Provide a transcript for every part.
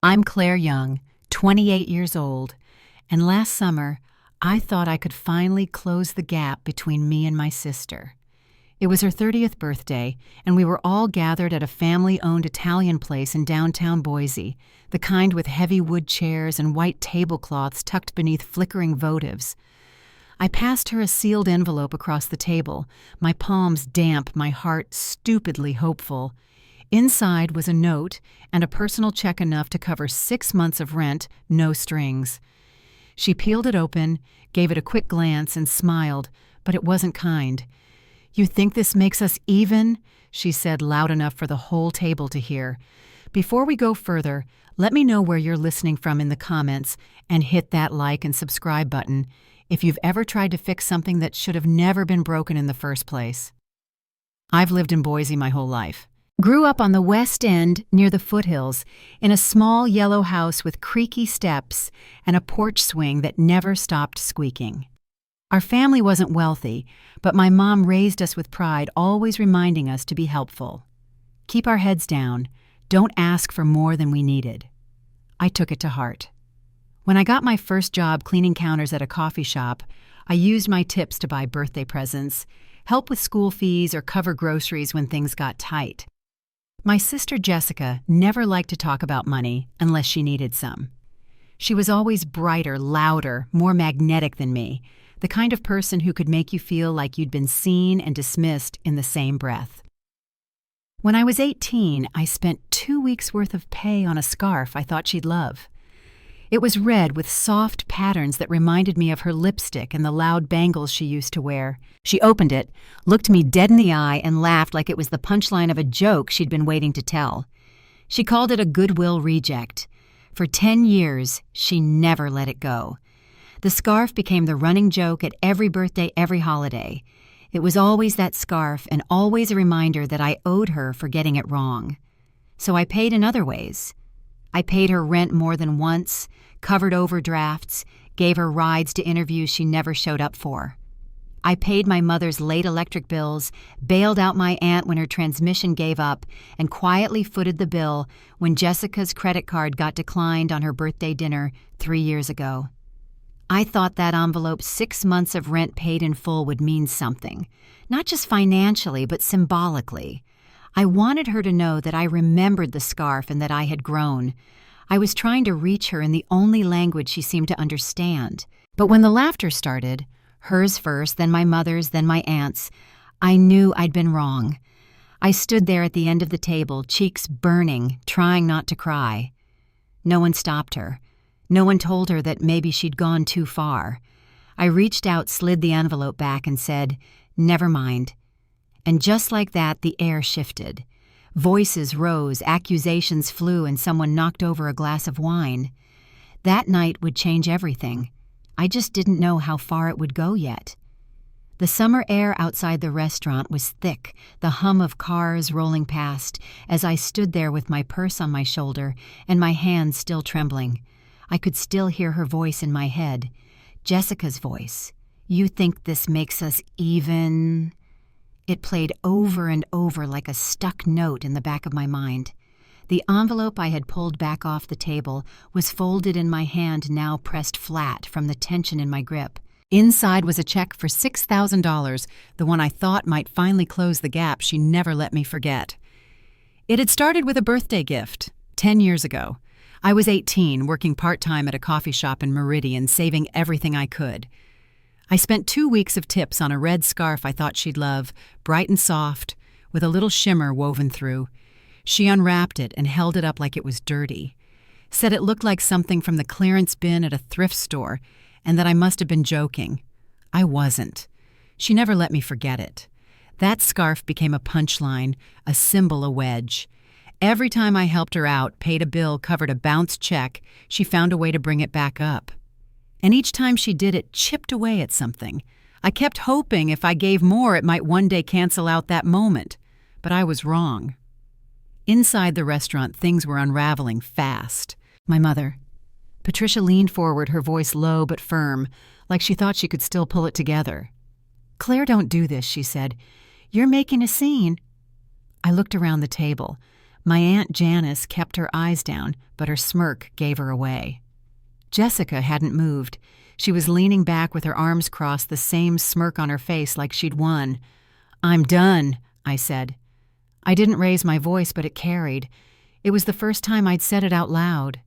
I'm Claire Young, 28 years old, and last summer I thought I could finally close the gap between me and my sister. It was her 30th birthday, and we were all gathered at a family-owned Italian place in downtown Boise, the kind with heavy wood chairs and white tablecloths tucked beneath flickering votives. I passed her a sealed envelope across the table, my palms damp, my heart stupidly hopeful. Inside was a note and a personal check enough to cover 6 months of rent, no strings. She peeled it open, gave it a quick glance, and smiled, but it wasn't kind. "You think this makes us even?" she said loud enough for the whole table to hear. "Before we go further, let me know where you're listening from in the comments and hit that like and subscribe button if you've ever tried to fix something that should have never been broken in the first place." I've lived in Boise my whole life. Grew up on the West End near the foothills in a small yellow house with creaky steps and a porch swing that never stopped squeaking. Our family wasn't wealthy, but my mom raised us with pride, always reminding us to be helpful. Keep our heads down. Don't ask for more than we needed. I took it to heart. When I got my first job cleaning counters at a coffee shop, I used my tips to buy birthday presents, help with school fees, or cover groceries when things got tight. My sister Jessica never liked to talk about money unless she needed some. She was always brighter, louder, more magnetic than me, the kind of person who could make you feel like you'd been seen and dismissed in the same breath. When I was 18, I spent 2 weeks' worth of pay on a scarf I thought she'd love. It was red with soft patterns that reminded me of her lipstick and the loud bangles she used to wear. She opened it, looked me dead in the eye, and laughed like it was the punchline of a joke she'd been waiting to tell. She called it a goodwill reject. For 10 years, she never let it go. The scarf became the running joke at every birthday, every holiday. It was always that scarf and always a reminder that I owed her for getting it wrong. So I paid in other ways. I paid her rent more than once, covered overdrafts, gave her rides to interviews she never showed up for. I paid my mother's late electric bills, bailed out my aunt when her transmission gave up, and quietly footed the bill when Jessica's credit card got declined on her birthday dinner 3 years ago. I thought that envelope 6 months of rent paid in full would mean something, not just financially, but symbolically. I wanted her to know that I remembered the scarf and that I had grown. I was trying to reach her in the only language she seemed to understand. But when the laughter started, hers first, then my mother's, then my aunt's, I knew I'd been wrong. I stood there at the end of the table, cheeks burning, trying not to cry. No one stopped her. No one told her that maybe she'd gone too far. I reached out, slid the envelope back, and said, "Never mind." And just like that, the air shifted. Voices rose, accusations flew, and someone knocked over a glass of wine. That night would change everything. I just didn't know how far it would go yet. The summer air outside the restaurant was thick, the hum of cars rolling past, as I stood there with my purse on my shoulder and my hands still trembling. I could still hear her voice in my head. Jessica's voice. "You think this makes us even?" It played over and over like a stuck note in the back of my mind. The envelope I had pulled back off the table was folded in my hand, now pressed flat from the tension in my grip. Inside was a check for $6,000, the one I thought might finally close the gap she never let me forget. It had started with a birthday gift, 10 years ago. I was 18, working part-time at a coffee shop in Meridian, saving everything I could. I spent 2 weeks of tips on a red scarf I thought she'd love, bright and soft, with a little shimmer woven through. She unwrapped it and held it up like it was dirty. Said it looked like something from the clearance bin at a thrift store, and that I must have been joking. I wasn't. She never let me forget it. That scarf became a punchline, a symbol, a wedge. Every time I helped her out, paid a bill, covered a bounced check, she found a way to bring it back up. And each time she did, it chipped away at something. I kept hoping if I gave more, it might one day cancel out that moment. But I was wrong. Inside the restaurant, things were unraveling fast. My mother. Patricia leaned forward, her voice low but firm, like she thought she could still pull it together. "Claire, don't do this," she said. "You're making a scene." I looked around the table. My Aunt Janice kept her eyes down, but her smirk gave her away. Jessica hadn't moved. She was leaning back with her arms crossed, the same smirk on her face like she'd won. "I'm done," I said. I didn't raise my voice, but it carried. It was the first time I'd said it out loud.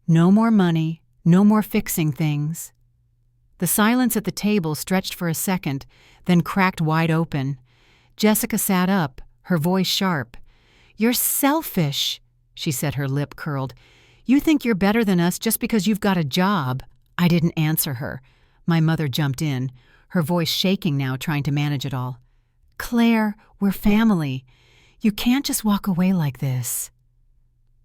No more money, no more fixing things. The silence at the table stretched for a second, then cracked wide open. Jessica sat up, her voice sharp. "You're selfish," she said, her lip curled. "You think you're better than us just because you've got a job." I didn't answer her. My mother jumped in, her voice shaking now, trying to manage it all. "Claire, we're family. You can't just walk away like this."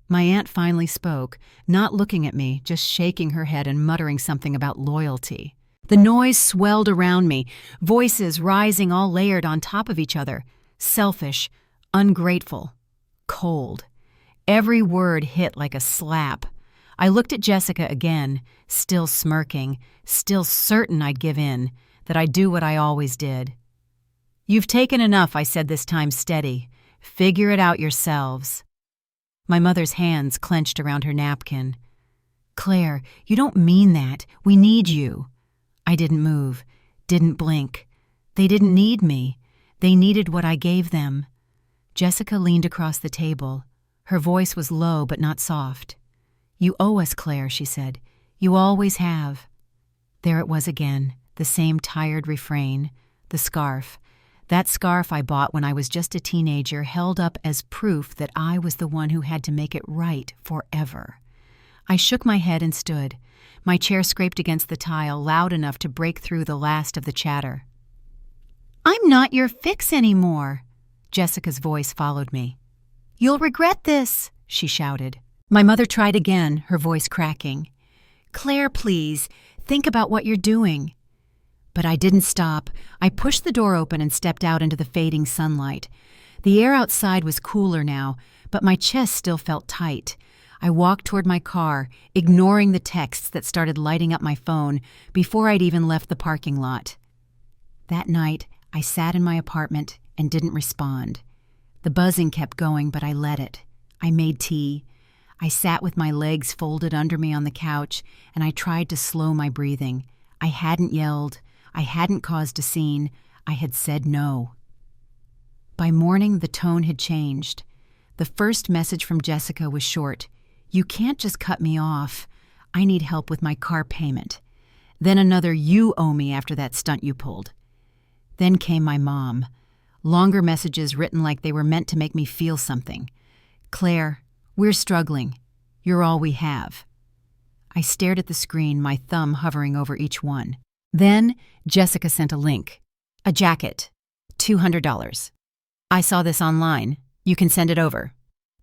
My aunt finally spoke, not looking at me, just shaking her head and muttering something about loyalty. The noise swelled around me, voices rising all layered on top of each other. Selfish, ungrateful, cold. Every word hit like a slap. I looked at Jessica again, still smirking, still certain I'd give in, that I'd do what I always did. "You've taken enough," I said this time steady. "Figure it out yourselves." My mother's hands clenched around her napkin. "Claire, you don't mean that. We need you." I didn't move, didn't blink. They didn't need me. They needed what I gave them. Jessica leaned across the table. Her voice was low but not soft. "You owe us, Claire," she said. "You always have." There it was again, the same tired refrain, the scarf. That scarf I bought when I was just a teenager, held up as proof that I was the one who had to make it right forever. I shook my head and stood. My chair scraped against the tile loud enough to break through the last of the chatter. "I'm not your fix anymore," Jessica's voice followed me. "You'll regret this," she shouted. My mother tried again, her voice cracking. "Claire, please, think about what you're doing." But I didn't stop. I pushed the door open and stepped out into the fading sunlight. The air outside was cooler now, but my chest still felt tight. I walked toward my car, ignoring the texts that started lighting up my phone before I'd even left the parking lot. That night, I sat in my apartment and didn't respond. The buzzing kept going, but I let it. I made tea. I sat with my legs folded under me on the couch, and I tried to slow my breathing. I hadn't yelled. I hadn't caused a scene. I had said no. By morning, the tone had changed. The first message from Jessica was short. "You can't just cut me off. I need help with my car payment." Then another, "You owe me after that stunt you pulled." Then came my mom. Longer messages written like they were meant to make me feel something. "Claire, we're struggling. You're all we have." I stared at the screen, my thumb hovering over each one. Then Jessica sent a link. "A jacket. $200. I saw this online. You can send it over.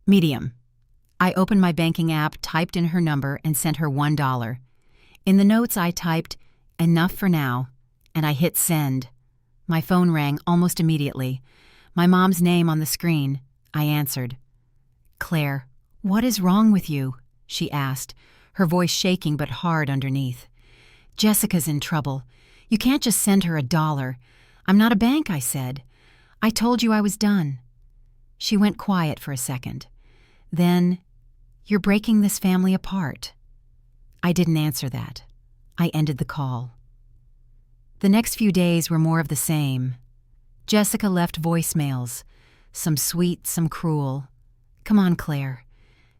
Medium." I opened my banking app, typed in her number, and sent her $1. In the notes I typed, "Enough for now," and I hit send. My phone rang almost immediately. My mom's name on the screen. I answered. "Claire, what is wrong with you?" she asked, her voice shaking but hard underneath. "Jessica's in trouble. You can't just send her $1. I'm not a bank," I said. "I told you I was done." She went quiet for a second. Then, "You're breaking this family apart." I didn't answer that. I ended the call. The next few days were more of the same. Jessica left voicemails, some sweet, some cruel. "Come on, Claire.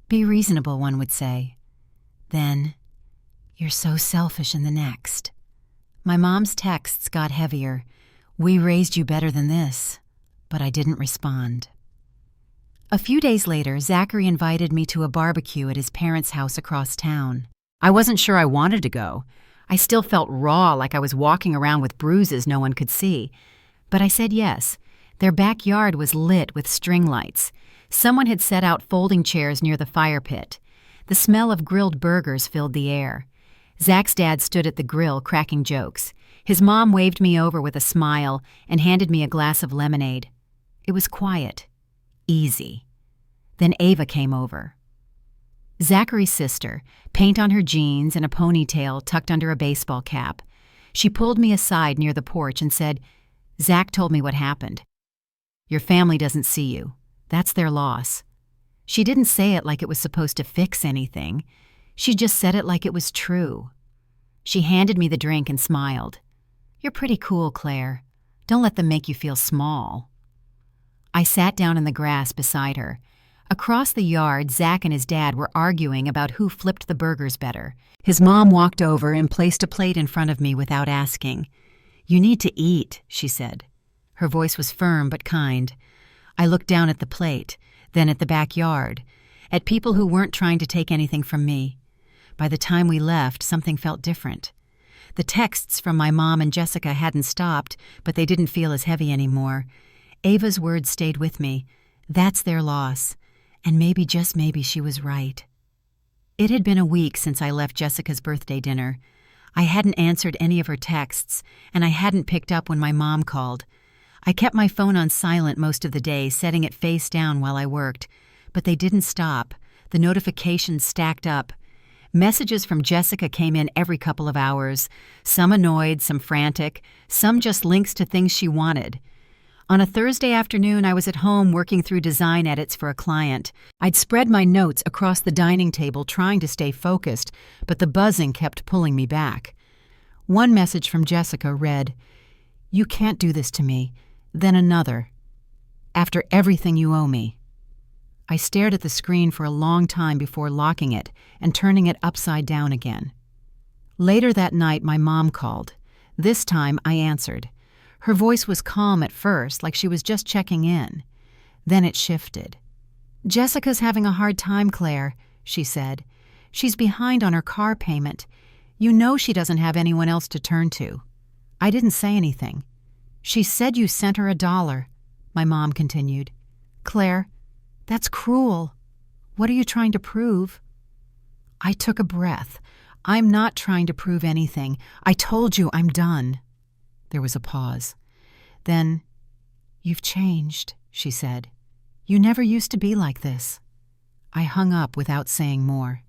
Be reasonable," one would say. Then, "You're so selfish," in the next. My mom's texts got heavier. "We raised you better than this." But I didn't respond. A few days later, Zachary invited me to a barbecue at his parents' house across town. I wasn't sure I wanted to go. I still felt raw, like I was walking around with bruises no one could see. But I said yes. Their backyard was lit with string lights. Someone had set out folding chairs near the fire pit. The smell of grilled burgers filled the air. Zach's dad stood at the grill, cracking jokes. His mom waved me over with a smile and handed me a glass of lemonade. It was quiet. Easy. Then Ava came over. Zachary's sister, paint on her jeans and a ponytail tucked under a baseball cap. She pulled me aside near the porch and said, "Zach told me what happened. Your family doesn't see you. That's their loss." She didn't say it like it was supposed to fix anything. She just said it like it was true. She handed me the drink and smiled. "You're pretty cool, Claire. Don't let them make you feel small." I sat down in the grass beside her. Across the yard, Zach and his dad were arguing about who flipped the burgers better. His mom walked over and placed a plate in front of me without asking. "You need to eat," she said. Her voice was firm but kind. I looked down at the plate, then at the backyard, at people who weren't trying to take anything from me. By the time we left, something felt different. The texts from my mom and Jessica hadn't stopped, but they didn't feel as heavy anymore. Ava's words stayed with me. That's their loss. And maybe, just maybe, she was right. It had been a week since I left Jessica's birthday dinner. I hadn't answered any of her texts, and I hadn't picked up when my mom called. I kept my phone on silent most of the day, setting it face down while I worked. But they didn't stop. The notifications stacked up. Messages from Jessica came in every couple of hours, some annoyed, some frantic, some just links to things she wanted. On a Thursday afternoon, I was at home working through design edits for a client. I'd spread my notes across the dining table trying to stay focused, but the buzzing kept pulling me back. One message from Jessica read, "You can't do this to me." Then another, "After everything you owe me." I stared at the screen for a long time before locking it and turning it upside down again. Later that night, my mom called. This time, I answered. Her voice was calm at first, like she was just checking in. Then it shifted. "Jessica's having a hard time, Claire," she said. "She's behind on her car payment. You know she doesn't have anyone else to turn to." I didn't say anything. "She said you sent her $1, my mom continued. "Claire, that's cruel. What are you trying to prove?" I took a breath. "I'm not trying to prove anything. I told you I'm done." There was a pause. Then, "You've changed," she said. "You never used to be like this." I hung up without saying more.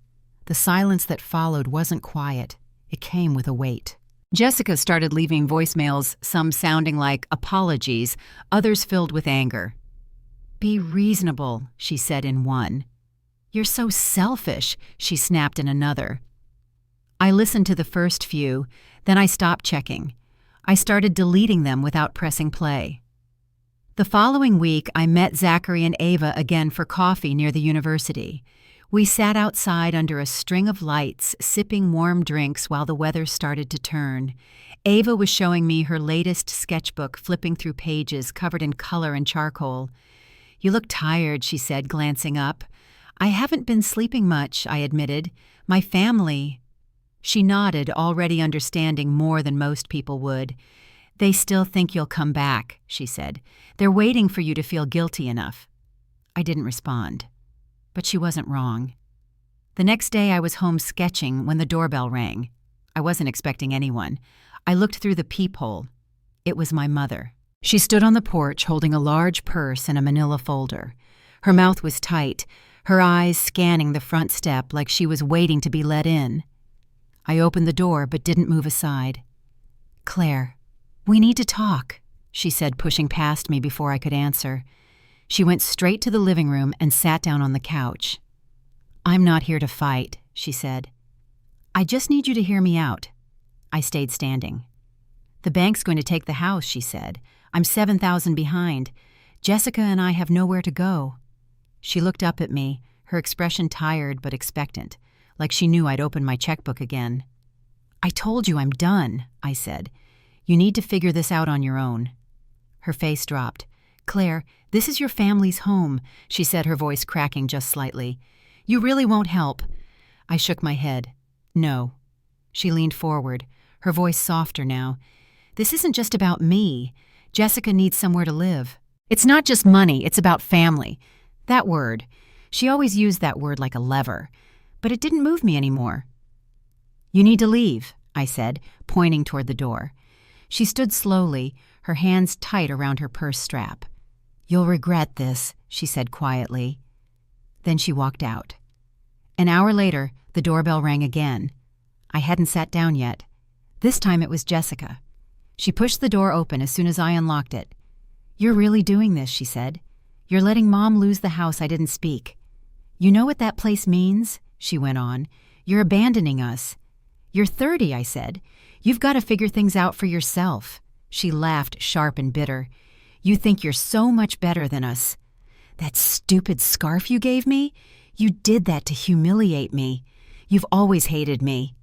The silence that followed wasn't quiet. It came with a weight. Jessica started leaving voicemails, some sounding like apologies, others filled with anger. "Be reasonable," she said in one. "You're so selfish," she snapped in another. I listened to the first few, then I stopped checking. I started deleting them without pressing play. The following week, I met Zachary and Ava again for coffee near the university. We sat outside under a string of lights, sipping warm drinks while the weather started to turn. Ava was showing me her latest sketchbook, flipping through pages covered in color and charcoal. "You look tired," she said, glancing up. "I haven't been sleeping much," I admitted. "My family—" She nodded, already understanding more than most people would. "They still think you'll come back," she said. "They're waiting for you to feel guilty enough." I didn't respond. But she wasn't wrong. The next day I was home sketching when the doorbell rang. I wasn't expecting anyone. I looked through the peephole. It was my mother. She stood on the porch holding a large purse and a manila folder. Her mouth was tight, her eyes scanning the front step like she was waiting to be let in. I opened the door but didn't move aside. "Claire, we need to talk," she said, pushing past me before I could answer. She went straight to the living room and sat down on the couch. "I'm not here to fight," she said. "I just need you to hear me out." I stayed standing. "The bank's going to take the house," she said. "I'm $7,000 behind. Jessica and I have nowhere to go." She looked up at me, her expression tired but expectant, like she knew I'd opened my checkbook again. "I told you I'm done," I said. "You need to figure this out on your own." Her face dropped. "Claire, this is your family's home," she said, her voice cracking just slightly. "You really won't help." I shook my head. "No." She leaned forward, her voice softer now. "This isn't just about me. Jessica needs somewhere to live. It's not just money, it's about family. That word. She always used that word like a lever. But it didn't move me anymore." "You need to leave," I said, pointing toward the door. She stood slowly, her hands tight around her purse strap. "You'll regret this," she said quietly. Then she walked out. An hour later, the doorbell rang again. I hadn't sat down yet. This time it was Jessica. She pushed the door open as soon as I unlocked it. "You're really doing this," she said. "You're letting Mom lose the house I didn't speak." "You know what that place means?" she went on. "You're abandoning us." "You're 30, I said. "You've got to figure things out for yourself." She laughed, sharp and bitter. "You think you're so much better than us." "That stupid scarf you gave me? You did that to humiliate me. You've always hated me."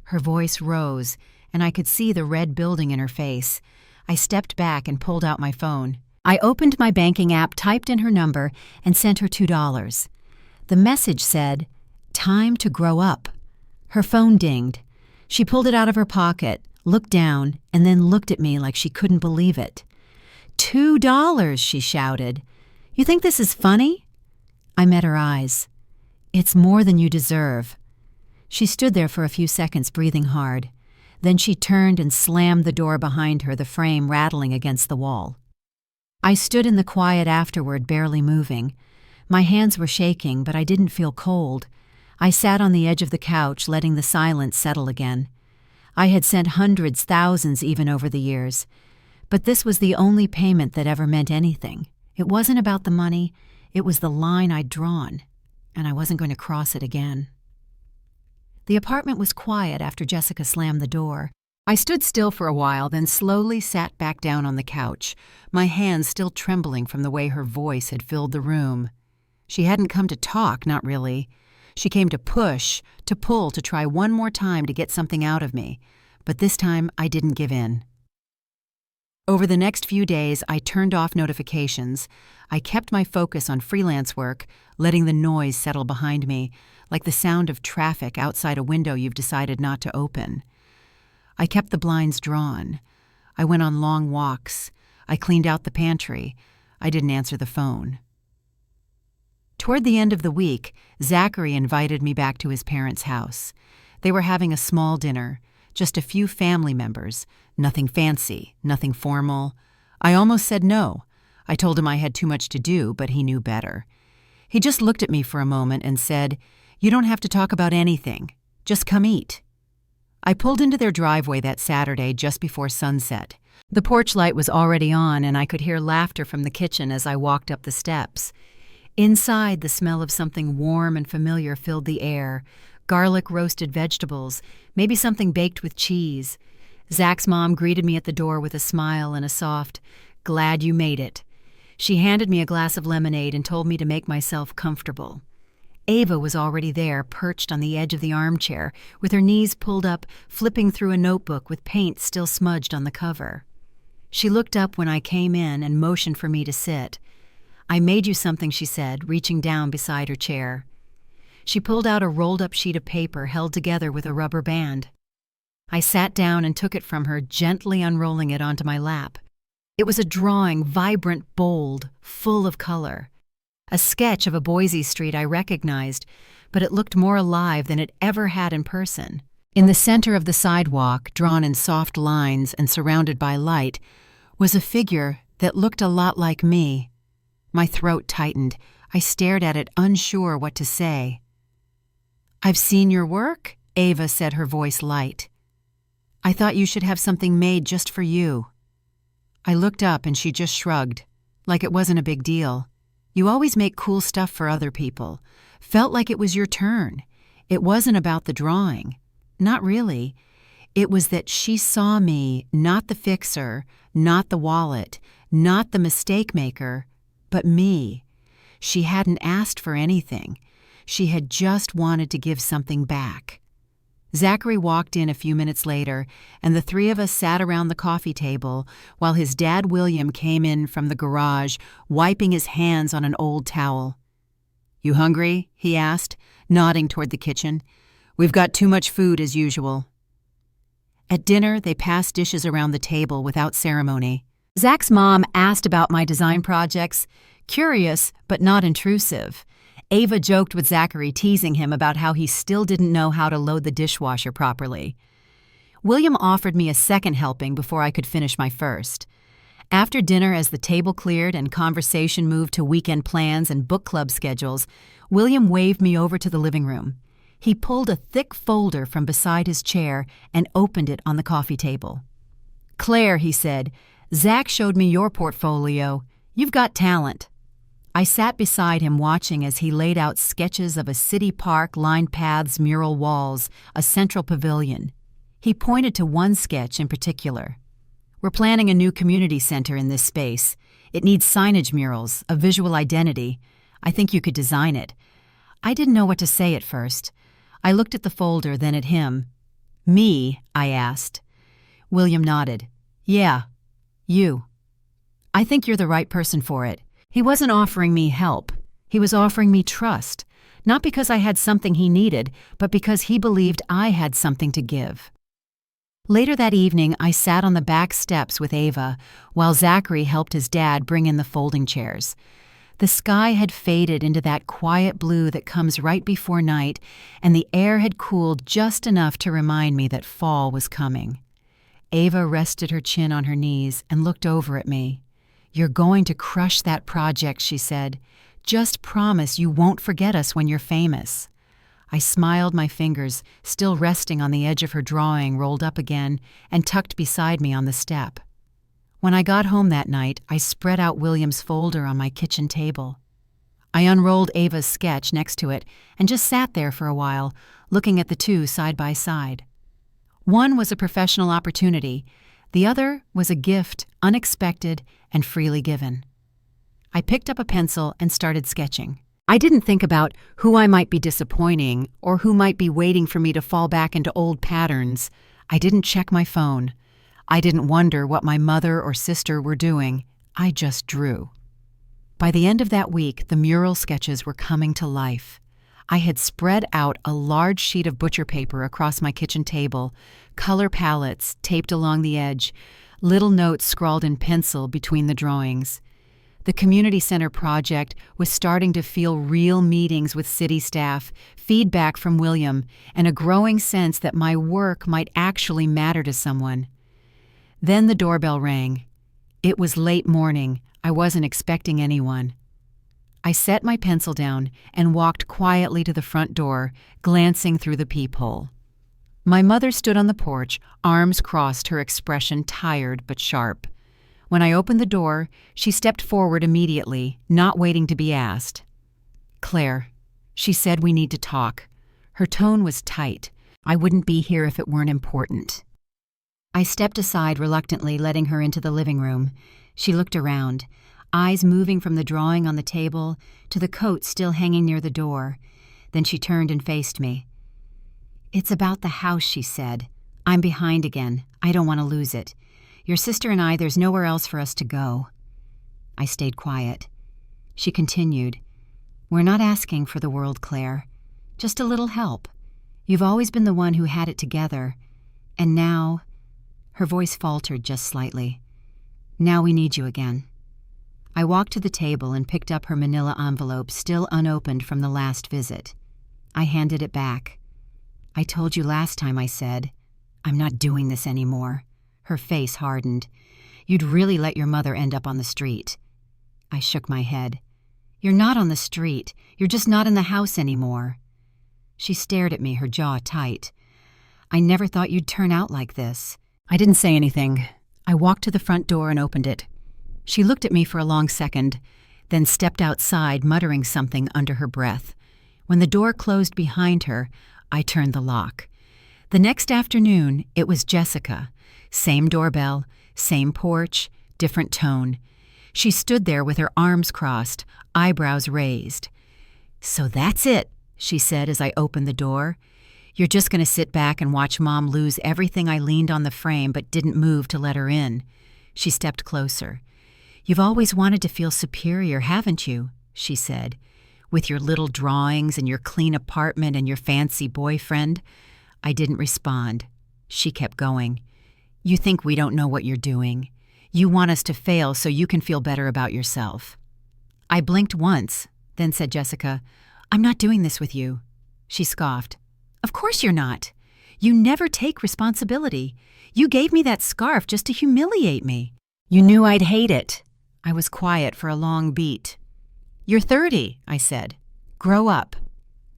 Her voice rose, and I could see the red building in her face. I stepped back and pulled out my phone. I opened my banking app, typed in her number, and sent her $2. The message said, "Time to grow up." Her phone dinged. She pulled it out of her pocket, looked down, and then looked at me like she couldn't believe it. $2, she shouted. "You think this is funny?" I met her eyes. "It's more than you deserve." She stood there for a few seconds, breathing hard. Then she turned and slammed the door behind her, the frame rattling against the wall. I stood in the quiet afterward, barely moving. My hands were shaking, but I didn't feel cold. I sat on the edge of the couch, letting the silence settle again. I had sent hundreds, thousands even over the years. But this was the only payment that ever meant anything. It wasn't about the money. It was the line I'd drawn, and I wasn't going to cross it again. The apartment was quiet after Jessica slammed the door. I stood still for a while, then slowly sat back down on the couch, my hands still trembling from the way her voice had filled the room. She hadn't come to talk, not really. She came to push, to pull, to try one more time to get something out of me. But this time, I didn't give in. Over the next few days, I turned off notifications. I kept my focus on freelance work, letting the noise settle behind me, like the sound of traffic outside a window you've decided not to open. I kept the blinds drawn. I went on long walks. I cleaned out the pantry. I didn't answer the phone. Toward the end of the week, Zachary invited me back to his parents' house. They were having a small dinner, just a few family members, nothing fancy, nothing formal. I almost said no. I told him I had too much to do, but he knew better. He just looked at me for a moment and said, "You don't have to talk about anything. Just come eat." I pulled into their driveway that Saturday just before sunset. The porch light was already on, and I could hear laughter from the kitchen as I walked up the steps. Inside, the smell of something warm and familiar filled the air. Garlic roasted vegetables, maybe something baked with cheese. Zach's mom greeted me at the door with a smile and a soft, "Glad you made it." She handed me a glass of lemonade and told me to make myself comfortable. Ava was already there, perched on the edge of the armchair, with her knees pulled up, flipping through a notebook with paint still smudged on the cover. She looked up when I came in and motioned for me to sit. "I made you something," she said, reaching down beside her chair. She pulled out a rolled-up sheet of paper held together with a rubber band. I sat down and took it from her, gently unrolling it onto my lap. It was a drawing, vibrant, bold, full of color. A sketch of a Boise street I recognized, but it looked more alive than it ever had in person. In the center of the sidewalk, drawn in soft lines and surrounded by light, was a figure that looked a lot like me. My throat tightened. I stared at it, unsure what to say. "I've seen your work," Ava said, her voice light. "I thought you should have something made just for you." I looked up and she just shrugged, like it wasn't a big deal. "You always make cool stuff for other people. Felt like it was your turn. It wasn't about the drawing. Not really. It was that she saw me, not the fixer, not the wallet, not the mistake maker, but me. She hadn't asked for anything. She had just wanted to give something back." Zachary walked in a few minutes later, and the three of us sat around the coffee table while his dad William came in from the garage, wiping his hands on an old towel. "You hungry?" he asked, nodding toward the kitchen. "We've got too much food as usual." At dinner, they passed dishes around the table without ceremony. Zach's mom asked about my design projects, curious but not intrusive. Ava joked with Zachary, teasing him about how he still didn't know how to load the dishwasher properly. William offered me a second helping before I could finish my first. After dinner, as the table cleared and conversation moved to weekend plans and book club schedules, William waved me over to the living room. He pulled a thick folder from beside his chair and opened it on the coffee table. "Claire," he said, "Zach showed me your portfolio. You've got talent." I sat beside him watching as he laid out sketches of a city park, lined paths, mural walls, a central pavilion. He pointed to one sketch in particular. "We're planning a new community center in this space. It needs signage murals, a visual identity. I think you could design it." I didn't know what to say at first. I looked at the folder, then at him. "Me?" I asked. William nodded. "Yeah, you. I think you're the right person for it." He wasn't offering me help. He was offering me trust, not because I had something he needed, but because he believed I had something to give. Later that evening, I sat on the back steps with Ava while Zachary helped his dad bring in the folding chairs. The sky had faded into that quiet blue that comes right before night, and the air had cooled just enough to remind me that fall was coming. Ava rested her chin on her knees and looked over at me. "You're going to crush that project," she said. "Just promise you won't forget us when you're famous." I smiled, my fingers, still resting on the edge of her drawing, rolled up again and tucked beside me on the step. When I got home that night, I spread out William's folder on my kitchen table. I unrolled Ava's sketch next to it and just sat there for a while, looking at the two side by side. One was a professional opportunity. The other was a gift, unexpected and freely given. I picked up a pencil and started sketching. I didn't think about who I might be disappointing or who might be waiting for me to fall back into old patterns. I didn't check my phone. I didn't wonder what my mother or sister were doing. I just drew. By the end of that week, the mural sketches were coming to life. I had spread out a large sheet of butcher paper across my kitchen table, color palettes taped along the edge, little notes scrawled in pencil between the drawings. The community center project was starting to feel real meetings with city staff, feedback from William, and a growing sense that my work might actually matter to someone. Then the doorbell rang. It was late morning. I wasn't expecting anyone. I set my pencil down and walked quietly to the front door, glancing through the peephole. My mother stood on the porch, arms crossed, her expression tired but sharp. When I opened the door, she stepped forward immediately, not waiting to be asked. "Claire," she said, "we need to talk." Her tone was tight. I wouldn't be here if it weren't important. I stepped aside reluctantly, letting her into the living room. She looked around, eyes moving from the drawing on the table to the coat still hanging near the door. Then she turned and faced me. "It's about the house," she said. "I'm behind again. I don't want to lose it. Your sister and I, there's nowhere else for us to go." I stayed quiet. She continued, "We're not asking for the world, Claire. Just a little help. You've always been the one who had it together. And now," her voice faltered just slightly, "now we need you again." I walked to the table and picked up her manila envelope, still unopened from the last visit. I handed it back. "I told you last time," I said. "I'm not doing this anymore." Her face hardened. "You'd really let your mother end up on the street." I shook my head. "You're not on the street. You're just not in the house anymore." She stared at me, her jaw tight. "I never thought you'd turn out like this." I didn't say anything. I walked to the front door and opened it. She looked at me for a long second, then stepped outside, muttering something under her breath. When the door closed behind her, I turned the lock. The next afternoon, it was Jessica. Same doorbell, same porch, different tone. She stood there with her arms crossed, eyebrows raised. "So that's it," she said as I opened the door. "You're just going to sit back and watch Mom lose everything." I leaned on the frame but didn't move to let her in. She stepped closer. "You've always wanted to feel superior, haven't you?" she said. "With your little drawings and your clean apartment and your fancy boyfriend." I didn't respond. She kept going. "You think we don't know what you're doing. You want us to fail so you can feel better about yourself." I blinked once, then said, "Jessica, I'm not doing this with you." She scoffed. "Of course you're not. You never take responsibility. You gave me that scarf just to humiliate me. You knew I'd hate it." I was quiet for a long beat. "You're 30, I said. "Grow up."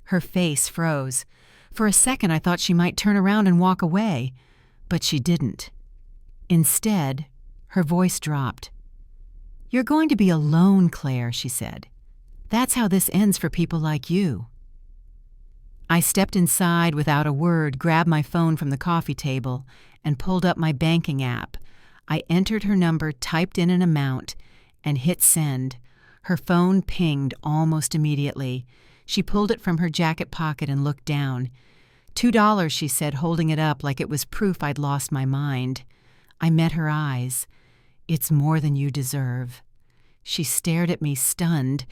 Her face froze. For a second I thought she might turn around and walk away, but she didn't. Instead, her voice dropped. "You're going to be alone, Claire," she said. That's how this ends for people like you." I stepped inside without a word, grabbed my phone from the coffee table, and pulled up my banking app. I entered her number, typed in an amount, and hit send. Her phone pinged almost immediately. She pulled it from her jacket pocket and looked down. $2, she said, holding it up like it was proof I'd lost my mind. I met her eyes. "It's more than you deserve." She stared at me, stunned,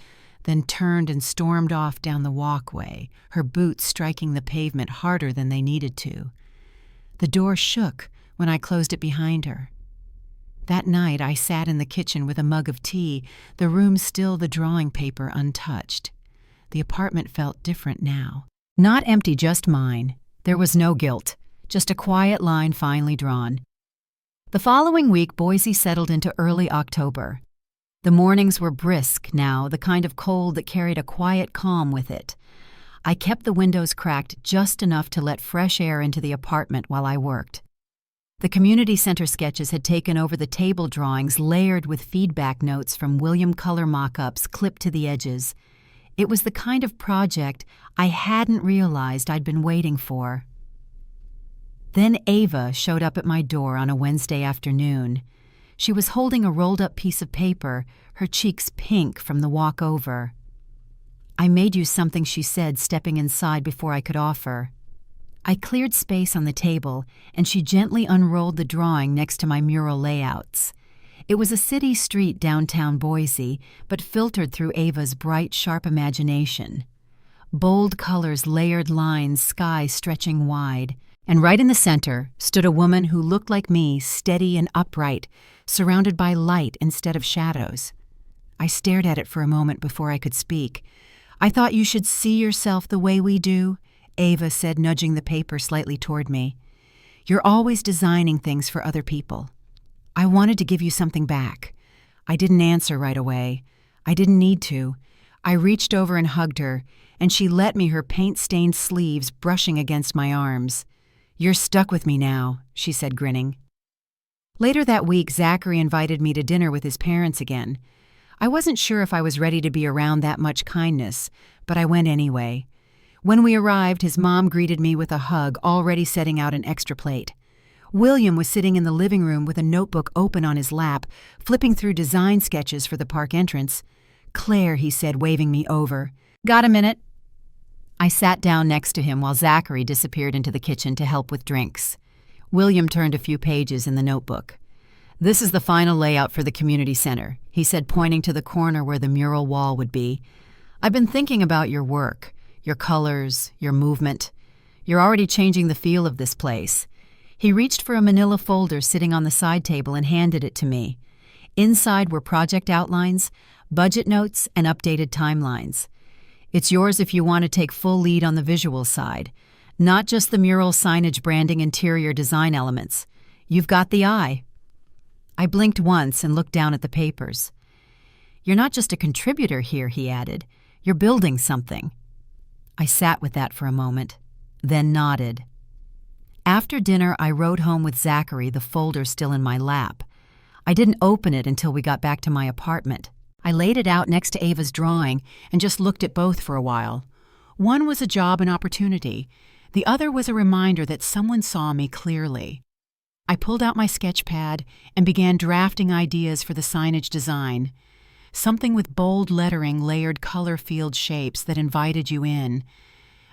then turned and stormed off down the walkway, her boots striking the pavement harder than they needed to. The door shook when I closed it behind her. That night I sat in the kitchen with a mug of tea, the room still the drawing paper untouched. The apartment felt different now. Not empty, just mine. There was no guilt, just a quiet line finally drawn. The following week, Boise settled into early October. The mornings were brisk now, the kind of cold that carried a quiet calm with it. I kept the windows cracked just enough to let fresh air into the apartment while I worked. The community center sketches had taken over the table drawings layered with feedback notes from William color mock-ups clipped to the edges. It was the kind of project I hadn't realized I'd been waiting for. Then Ava showed up at my door on a Wednesday afternoon. She was holding a rolled-up piece of paper, her cheeks pink from the walk over. "I made you something," she said, stepping inside before I could offer. I cleared space on the table, and she gently unrolled the drawing next to my mural layouts. It was a city street downtown Boise, but filtered through Ava's bright, sharp imagination. Bold colors, layered lines, sky stretching wide. And right in the center stood a woman who looked like me, steady and upright, surrounded by light instead of shadows. I stared at it for a moment before I could speak. "I thought you should see yourself the way we do," Ava said, nudging the paper slightly toward me. "You're always designing things for other people. I wanted to give you something back." I didn't answer right away. I didn't need to. I reached over and hugged her, and she let me, her paint-stained sleeves brushing against my arms. "You're stuck with me now," she said, grinning. Later that week, Zachary invited me to dinner with his parents again. I wasn't sure if I was ready to be around that much kindness, but I went anyway. When we arrived, his mom greeted me with a hug, already setting out an extra plate. William was sitting in the living room with a notebook open on his lap, flipping through design sketches for the park entrance. "Claire," he said, waving me over. "Got a minute?" I sat down next to him while Zachary disappeared into the kitchen to help with drinks. William turned a few pages in the notebook. "This is the final layout for the community center," he said, pointing to the corner where the mural wall would be. "I've been thinking about your work, your colors, your movement. You're already changing the feel of this place." He reached for a manila folder sitting on the side table and handed it to me. Inside were project outlines, budget notes, and updated timelines. "It's yours if you want to take full lead on the visual side, not just the mural, signage, branding, interior design elements. You've got the eye." I blinked once and looked down at the papers. "You're not just a contributor here," he added. "You're building something." I sat with that for a moment, then nodded. After dinner, I rode home with Zachary, the folder still in my lap. I didn't open it until we got back to my apartment. I laid it out next to Ava's drawing and just looked at both for a while. One was a job and opportunity. The other was a reminder that someone saw me clearly. I pulled out my sketch pad and began drafting ideas for the signage design. Something with bold lettering, layered color-filled shapes that invited you in.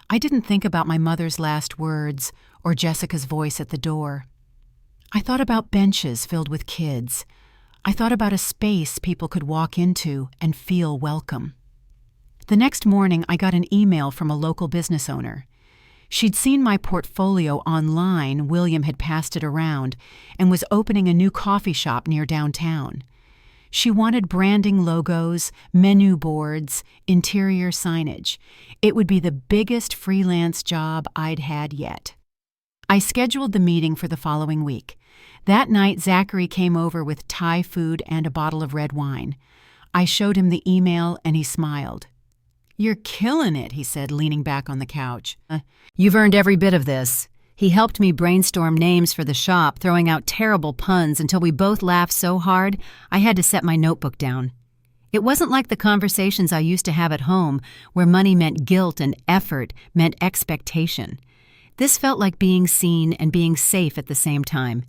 I didn't think about my mother's last words or Jessica's voice at the door. I thought about benches filled with kids. I thought about a space people could walk into and feel welcome. The next morning, I got an email from a local business owner. She'd seen my portfolio online, William had passed it around, and was opening a new coffee shop near downtown. She wanted branding logos, menu boards, interior signage. It would be the biggest freelance job I'd had yet. I scheduled the meeting for the following week. That night, Zachary came over with Thai food and a bottle of red wine. I showed him the email, and he smiled. "You're killing it," he said, leaning back on the couch. "You've earned every bit of this." He helped me brainstorm names for the shop, throwing out terrible puns until we both laughed so hard I had to set my notebook down. It wasn't like the conversations I used to have at home, where money meant guilt and effort meant expectation. This felt like being seen and being safe at the same time.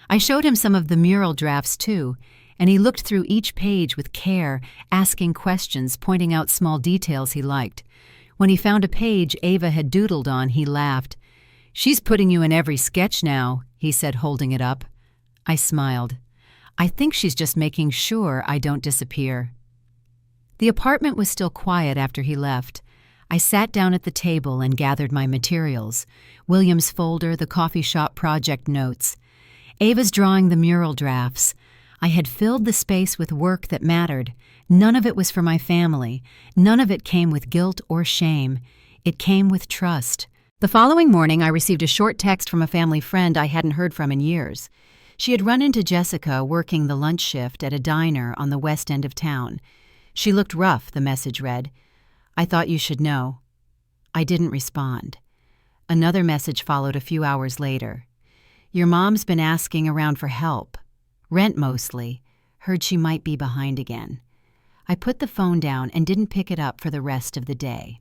I showed him some of the mural drafts too, and he looked through each page with care, asking questions, pointing out small details he liked. When he found a page Ava had doodled on, he laughed. "She's putting you in every sketch now," he said, holding it up. I smiled. "I think she's just making sure I don't disappear." The apartment was still quiet after he left. I sat down at the table and gathered my materials: William's folder, the coffee shop project notes. Ava's drawing the mural drafts. I had filled the space with work that mattered. None of it was for my family. None of it came with guilt or shame. It came with trust. The following morning, I received a short text from a family friend I hadn't heard from in years. She had run into Jessica working the lunch shift at a diner on the west end of town. She looked rough, the message read. "I thought you should know." I didn't respond. Another message followed a few hours later. "Your mom's been asking around for help. Rent mostly. Heard she might be behind again." I put the phone down and didn't pick it up for the rest of the day.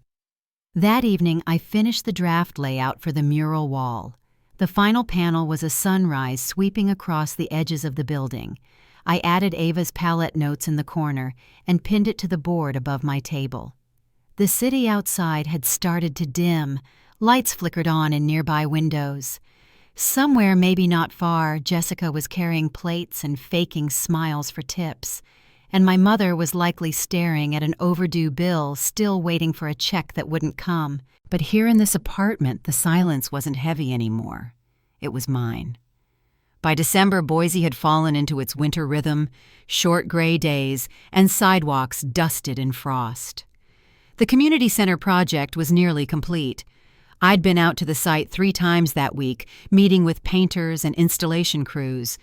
That evening, I finished the draft layout for the mural wall. The final panel was a sunrise sweeping across the edges of the building. I added Ava's palette notes in the corner and pinned it to the board above my table. The city outside had started to dim. Lights flickered on in nearby windows. Somewhere, maybe not far, Jessica was carrying plates and faking smiles for tips, and my mother was likely staring at an overdue bill, still waiting for a check that wouldn't come. But here in this apartment, the silence wasn't heavy anymore. It was mine. By December, Boise had fallen into its winter rhythm, short gray days, and sidewalks dusted in frost. The community center project was nearly complete. I'd been out to the site 3 times that week, meeting with painters and installation crews.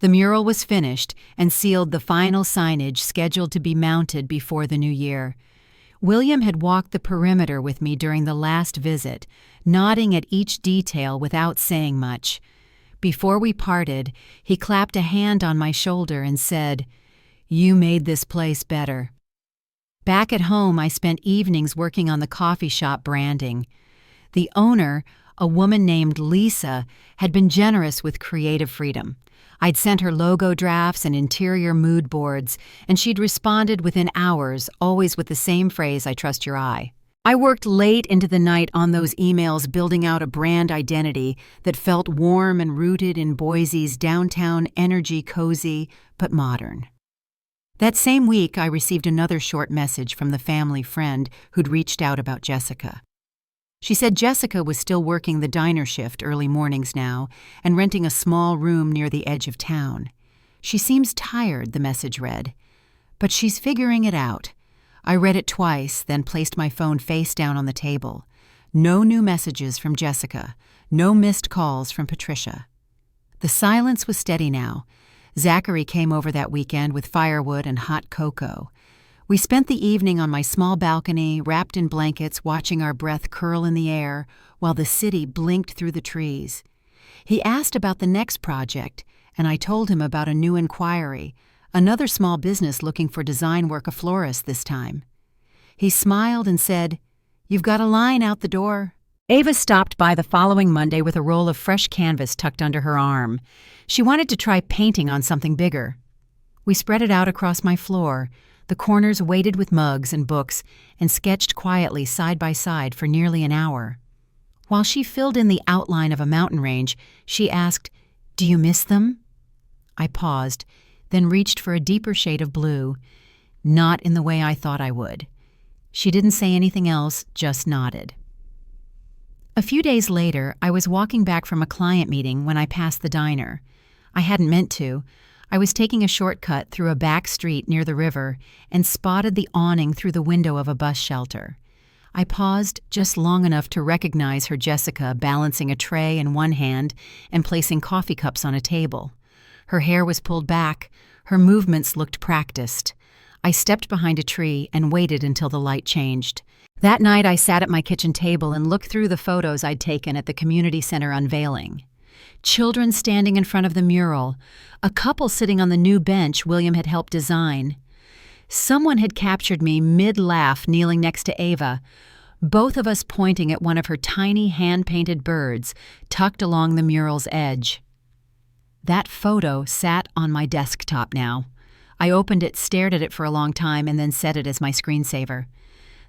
The mural was finished and sealed the final signage scheduled to be mounted before the new year. William had walked the perimeter with me during the last visit, nodding at each detail without saying much. Before we parted, he clapped a hand on my shoulder and said, "You made this place better." Back at home, I spent evenings working on the coffee shop branding. The owner, a woman named Lisa, had been generous with creative freedom. I'd sent her logo drafts and interior mood boards, and she'd responded within hours, always with the same phrase, "I trust your eye." I worked late into the night on those emails, building out a brand identity that felt warm and rooted in Boise's downtown energy, cozy but modern. That same week, I received another short message from the family friend who'd reached out about Jessica. She said Jessica was still working the diner shift early mornings now and renting a small room near the edge of town. "She seems tired," the message read, "but she's figuring it out." I read it twice, then placed my phone face down on the table. No new messages from Jessica, no missed calls from Patricia. The silence was steady now. Zachary came over that weekend with firewood and hot cocoa. We spent the evening on my small balcony, wrapped in blankets, watching our breath curl in the air while the city blinked through the trees. He asked about the next project, and I told him about a new inquiry, another small business looking for design work, a florist this time. He smiled and said, "You've got a line out the door." Ava stopped by the following Monday with a roll of fresh canvas tucked under her arm. She wanted to try painting on something bigger. We spread it out across my floor, the corners weighted with mugs and books, and sketched quietly side by side for nearly an hour. While she filled in the outline of a mountain range, she asked, "Do you miss them?" I paused, then reached for a deeper shade of blue. Not in the way I thought I would. She didn't say anything else, just nodded. A few days later, I was walking back from a client meeting when I passed the diner. I hadn't meant to. I was taking a shortcut through a back street near the river and spotted the awning through the window of a bus shelter. I paused just long enough to recognize her Jessica balancing a tray in one hand and placing coffee cups on a table. Her hair was pulled back. Her movements looked practiced. I stepped behind a tree and waited until the light changed. That night, I sat at my kitchen table and looked through the photos I'd taken at the community center unveiling. Children standing in front of the mural, a couple sitting on the new bench William had helped design. Someone had captured me mid-laugh kneeling next to Ava, both of us pointing at one of her tiny hand-painted birds tucked along the mural's edge. That photo sat on my desktop now. I opened it, stared at it for a long time, and then set it as my screensaver.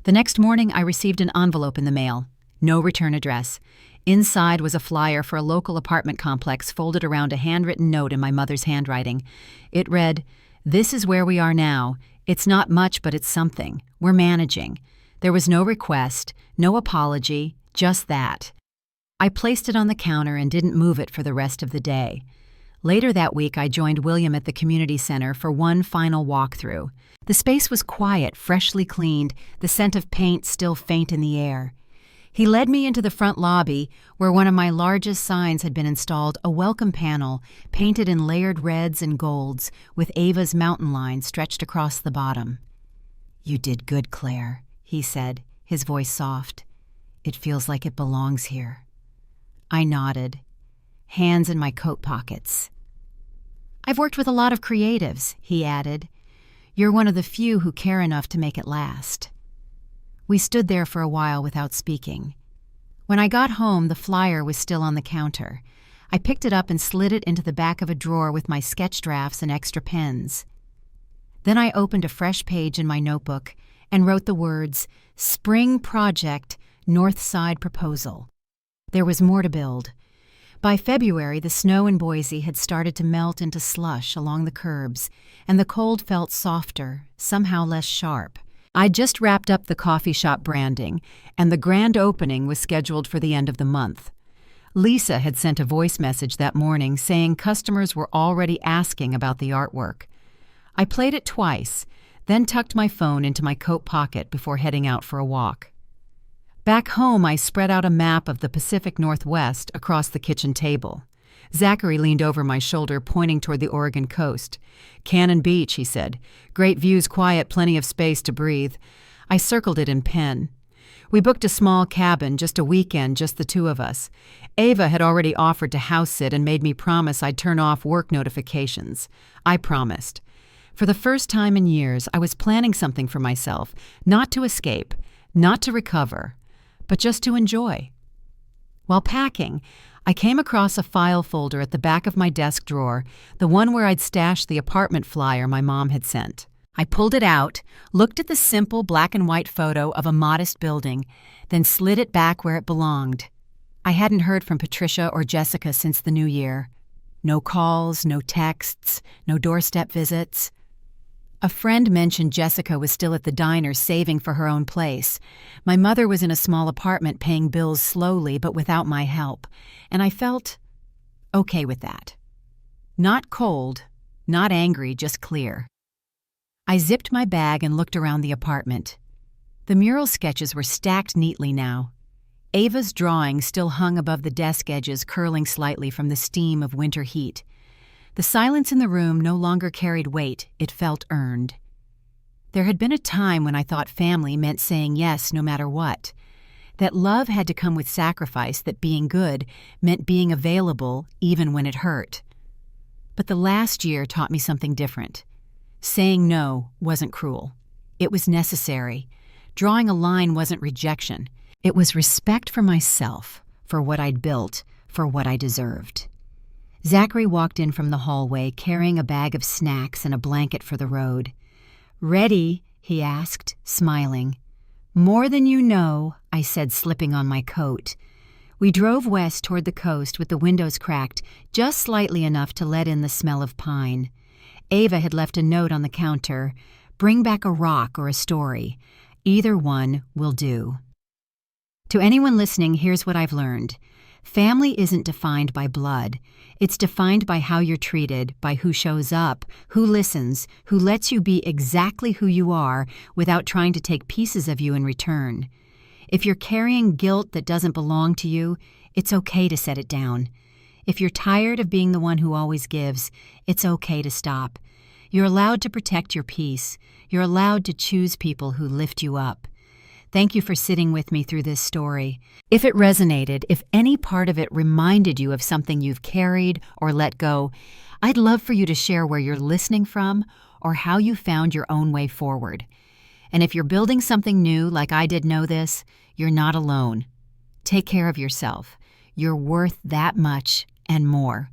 The next morning, I received an envelope in the mail. No return address. Inside was a flyer for a local apartment complex folded around a handwritten note in my mother's handwriting. It read, "This is where we are now. It's not much, but it's something. We're managing." There was no request, no apology, just that. I placed it on the counter and didn't move it for the rest of the day. Later that week, I joined William at the community center for one final walkthrough. The space was quiet, freshly cleaned, the scent of paint still faint in the air. He led me into the front lobby, where one of my largest signs had been installed, a welcome panel painted in layered reds and golds, with Ava's mountain line stretched across the bottom. "You did good, Claire," he said, his voice soft. "It feels like it belongs here." I nodded, hands in my coat pockets. "I've worked with a lot of creatives," he added. "You're one of the few who care enough to make it last." We stood there for a while without speaking. When I got home, the flyer was still on the counter. I picked it up and slid it into the back of a drawer with my sketch drafts and extra pens. Then I opened a fresh page in my notebook and wrote the words, "Spring Project, North Side Proposal." There was more to build. By February, the snow in Boise had started to melt into slush along the curbs, and the cold felt softer, somehow less sharp. I'd just wrapped up the coffee shop branding, and the grand opening was scheduled for the end of the month. Lisa had sent a voice message that morning saying customers were already asking about the artwork. I played it twice, then tucked my phone into my coat pocket before heading out for a walk. Back home, I spread out a map of the Pacific Northwest across the kitchen table. Zachary leaned over my shoulder, pointing toward the Oregon coast. "Cannon Beach," he said. "Great views, quiet, plenty of space to breathe." I circled it in pen. We booked a small cabin, just a weekend, just the two of us. Ava had already offered to house sit and made me promise I'd turn off work notifications. I promised. For the first time in years, I was planning something for myself, not to escape, not to recover, but just to enjoy. While packing, I came across a file folder at the back of my desk drawer, the one where I'd stashed the apartment flyer my mom had sent. I pulled it out, looked at the simple black and white photo of a modest building, then slid it back where it belonged. I hadn't heard from Patricia or Jessica since the new year. No calls, no texts, no doorstep visits. A friend mentioned Jessica was still at the diner saving for her own place. My mother was in a small apartment paying bills slowly but without my help, and I felt okay with that. Not cold, not angry, just clear. I zipped my bag and looked around the apartment. The mural sketches were stacked neatly now. Ava's drawing still hung above the desk edges, curling slightly from the steam of winter heat. The silence in the room no longer carried weight, it felt earned. There had been a time when I thought family meant saying yes no matter what, that love had to come with sacrifice, that being good meant being available even when it hurt. But the last year taught me something different. Saying no wasn't cruel. It was necessary. Drawing a line wasn't rejection. It was respect for myself, for what I'd built, for what I deserved. Zachary walked in from the hallway, carrying a bag of snacks and a blanket for the road. "Ready?" he asked, smiling. "More than you know," I said, slipping on my coat. We drove west toward the coast with the windows cracked, just slightly enough to let in the smell of pine. Ava had left a note on the counter, "Bring back a rock or a story. Either one will do." To anyone listening, here's what I've learned. Family isn't defined by blood. It's defined by how you're treated, by who shows up, who listens, who lets you be exactly who you are without trying to take pieces of you in return. If you're carrying guilt that doesn't belong to you, it's okay to set it down. If you're tired of being the one who always gives, it's okay to stop. You're allowed to protect your peace. You're allowed to choose people who lift you up. Thank you for sitting with me through this story. If it resonated, if any part of it reminded you of something you've carried or let go, I'd love for you to share where you're listening from or how you found your own way forward. And if you're building something new like I did know this, you're not alone. Take care of yourself. You're worth that much and more.